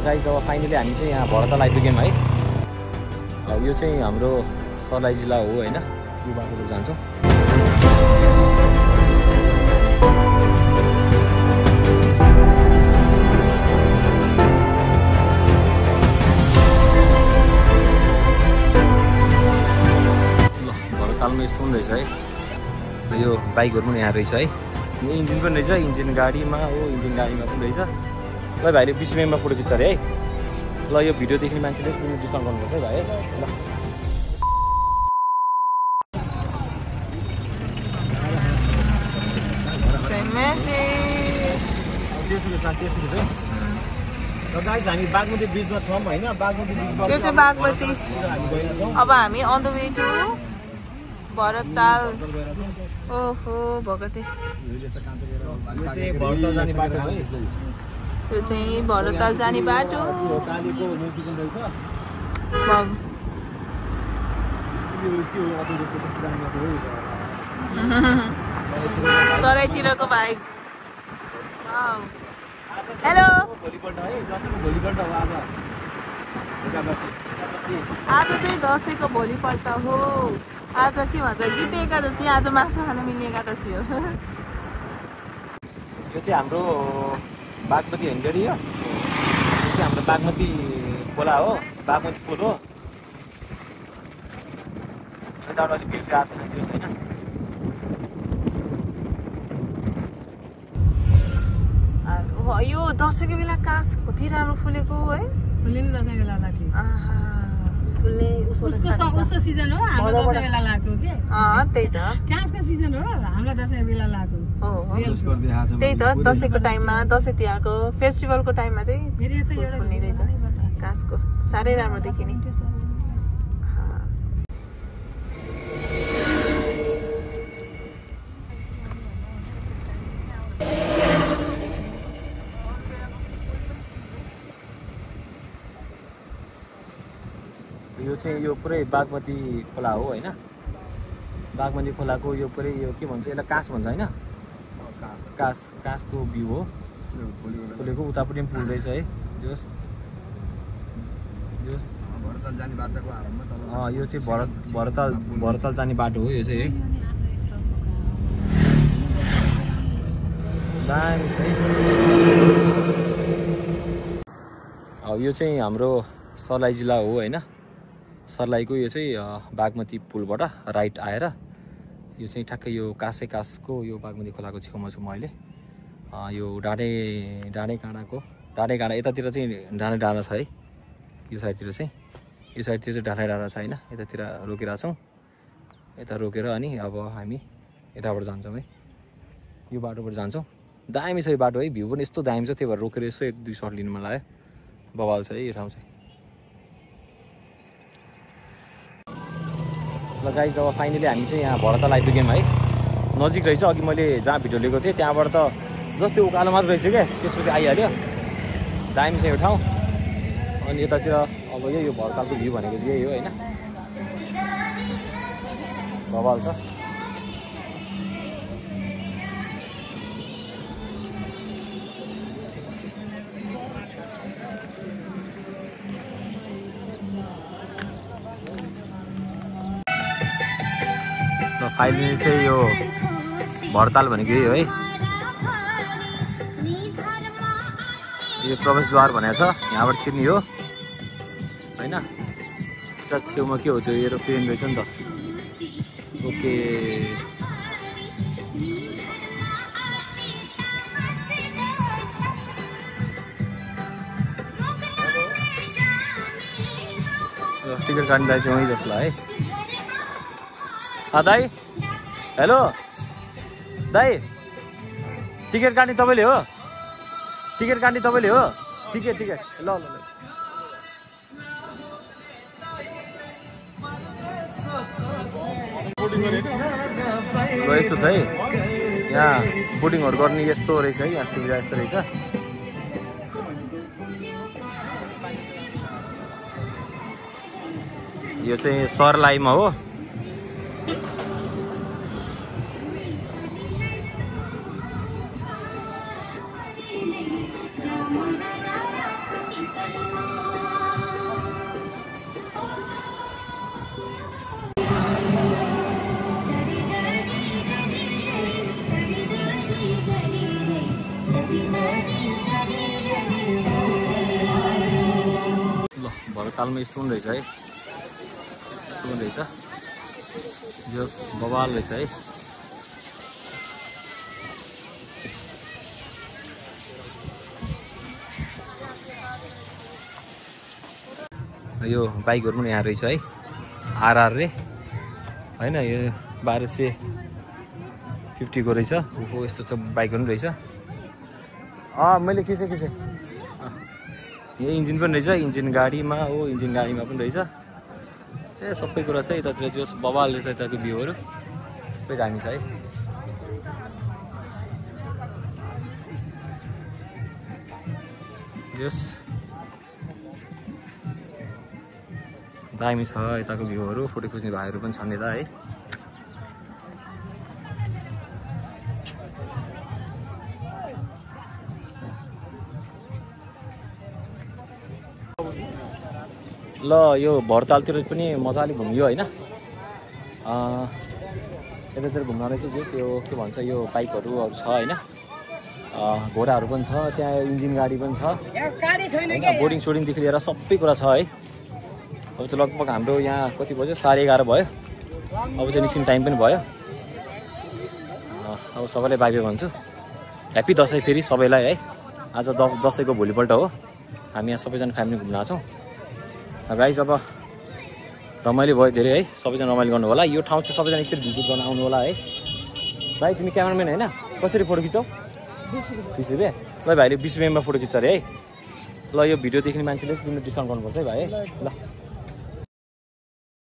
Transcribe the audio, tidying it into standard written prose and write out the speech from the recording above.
Guys अब finally हामी चाहिँ यहाँ भरतल आइपुग्यौँ है। अब यो चाहिँ हाम्रो सर्लाही जिल्ला हो होइन, यो बाटोबाट जान्छौँ। ल भरतलमा यस्तो पनि रहेछ है, यो बाइकहरू पनि यहाँ रहेछ है, यो इन्जिन पनि रहेछ, इन्जिन गाडीमा हो, इन्जिन गाडीमा पनि रहेछ। ल भाइले 20 रुपियाँमा फोटो खिच्छ अरे है। ल यो भिडियो देख्ने मान्छेले डिस्काउन्ट गर्नुपर्छ है भाइ है। ल गाइस हामी बागमती ब्रिजमा छौँ होइन, बागमती ब्रिजमा यो चाहिँ बागमती। अब हामी अन द वे टु भरतताल। ओहो भगते, यो चाहिँ भरतताल जाने बाटो है। यो चाहिँ भरतताल जाने बाटो। कालीको मूर्ति पनि रहेछ। तराईतिरको भाइब्स। हेलो, आज चाहिँ दसैँको भोलिपल्ट हो। आज के भन्छ, गीत एकादशी, आज मासु खान मिल्ने एकादशी हो। यो चाहिँ हाम्रो बागमती होइन डेडी, यो चाहिँ हाम्रो बागमती खोला हो, बागमती पुल हो। यताबाट अलिक भिउ चाहिँ आएको छैन होइन। यो दसैँको बेला कास कति राम्रो फुलेको है। फुल्ने नि दसैँ बेला लाग्यो। फुल्ने उसको सिजन हो, हाम्रो दसैँ बेला लाग्यो के। त्यही त काँसको सिजन हो, हाम्रो दसैँ बेला लाग्यो। त्यही त दसैँको टाइममा, दसैँ तिहारको फेस्टिभलको टाइममा चाहिँ फुल्ने रहेछ काँसको, साह्रै राम्रो देखिने। यो चाहिँ यो पुरै बागमती खोला हो होइन, बागमती खोलाको यो पुरै यो के भन्छ, यसलाई काँस भन्छ होइन, काँसको भ्यू हो फुलेको। उतापट्टि पनि पुल रहेछ है। यो चाहिँ भरतताल जाने बाटो हो यो चाहिँ है। दामी छ है। अब यो चाहिँ हाम्रो सर्लाही जिल्ला हो होइन, सर्लाहीको यो चाहिँ बागमती पुलबाट राइट आएर यो चाहिँ ठ्याक्कै यो काँसको यो बागमती खोलाको छेउमा छु म अहिले। यो डाँडे काँडा यतातिर चाहिँ डाँडा छ है। यो साइडतिर चाहिँ डाँडा छ होइन। यतातिर रोकिरहेको छौँ, यता रोकेर अनि अब हामी यताबाट जान्छौँ है, यो बाटोबाट जान्छौँ। दामी छ यो बाटो है, भ्यू पनि यस्तो दामी छ, त्यही भएर रोकेर यसो 1-2 सर्ट लिनु मन लाग्यो। बवाल छ है यो ठाउँ चाहिँ। ल गाइज अब फाइनली हामी चाहिँ यहाँ भरतताल आइपुग्यौँ है। नजिक रहेछ, अघि मैले जहाँ भिडियो लिएको थिएँ त्यहाँबाट त जस्तै उकालो मात्र रहेछ क्या, त्यसपछि आइहाल्यो। दामी छ यो ठाउँ। अनि यतातिर अब यो भरततालको भ्यू भनेको चाहिँ यही हो होइन, बवाल छ। फाइनली चाहिँ यो भरतताल भनेको यही हो है। यो प्रवेशद्वार भनेको छ, यहाँबाट छिर्ने हो होइन। त्यहाँ छेउमा के हो, त्यो एरोप्लेन रहेछ नि त। ओके टिकट काट्ने दाइ चाहिँ वहीँ जस्तो है। दाइ हेलो दाइ, टिकट काट्ने तपाईँले हो? टिकट काट्ने तपाईँले हो? टिकट ल ल ल यस्तो छ है यहाँ बोटिङहरू गर्ने, यस्तो रहेछ है यहाँ सुविधा, यस्तो रहेछ। यो चाहिँ सर्लाहीमा हो। सालमा यस्तो पनि रहेछ है, यस्तो पनि रहेछ, यो बवाल रहेछ है। यो बाइकहरू पनि यहाँ रहेछ है, आरआर रे होइन, यो 1250 को रहेछ। हो यस्तो छ बाइकहरू पनि रहेछ। मैले खिचेँ यो इन्जिन पनि रहेछ, इन्जिन गाडीमा हो, इन्जिन गाडीमा पनि रहेछ। सबै कुरा छ यतातिर, जो बवाल रहेछ यताको भ्यूहरू सबै दामी छ है। जस दामी छ यताको भ्यूहरू, फोटो खिच्ने भाइहरू पनि छन् यता है। ल यो भरतालतिर पनि मजाले घुमियो होइन। यतातिर घुम्न रहेछ जस यो के भन्छ, यो बाइकहरू छ होइन, घोडाहरू पनि छ, त्यहाँ इन्जिन गाडी पनि छ, बोर्डिङ सोर्डिङदेखि लिएर सबै कुरा छ है। अब चाहिँ लगभग हाम्रो यहाँ कति बज्यो, 11:30 भयो। अब चाहिँ निस्किने टाइम पनि भयो। अब सबैलाई बाई बाई भन्छु। ह्याप्पी दसैँ फेरि सबैलाई है। आज दसैँको भोलिपल्ट हो, हामी यहाँ सबैजना फ्यामिली घुम्न आएको छौँ। गाइस अब रमाइलो भयो धेरै है, सबैजना रमाइलो गर्नु होला। यो ठाउँ चाहिँ सबैजना एकचोटि भिजिट गर्न आउनु होला है। भाइ तिमी क्यामेराम्यान होइन, कसरी फोटो खिच्छौ? 20 रुपियाँ। ल भाइले 20 रुपियाँमा फोटो खिच्छ अरे है। ल यो भिडियो देख्ने मान्छेले तिमीले डिस्काउन्ट गर्नुपर्छ है भाइ। ल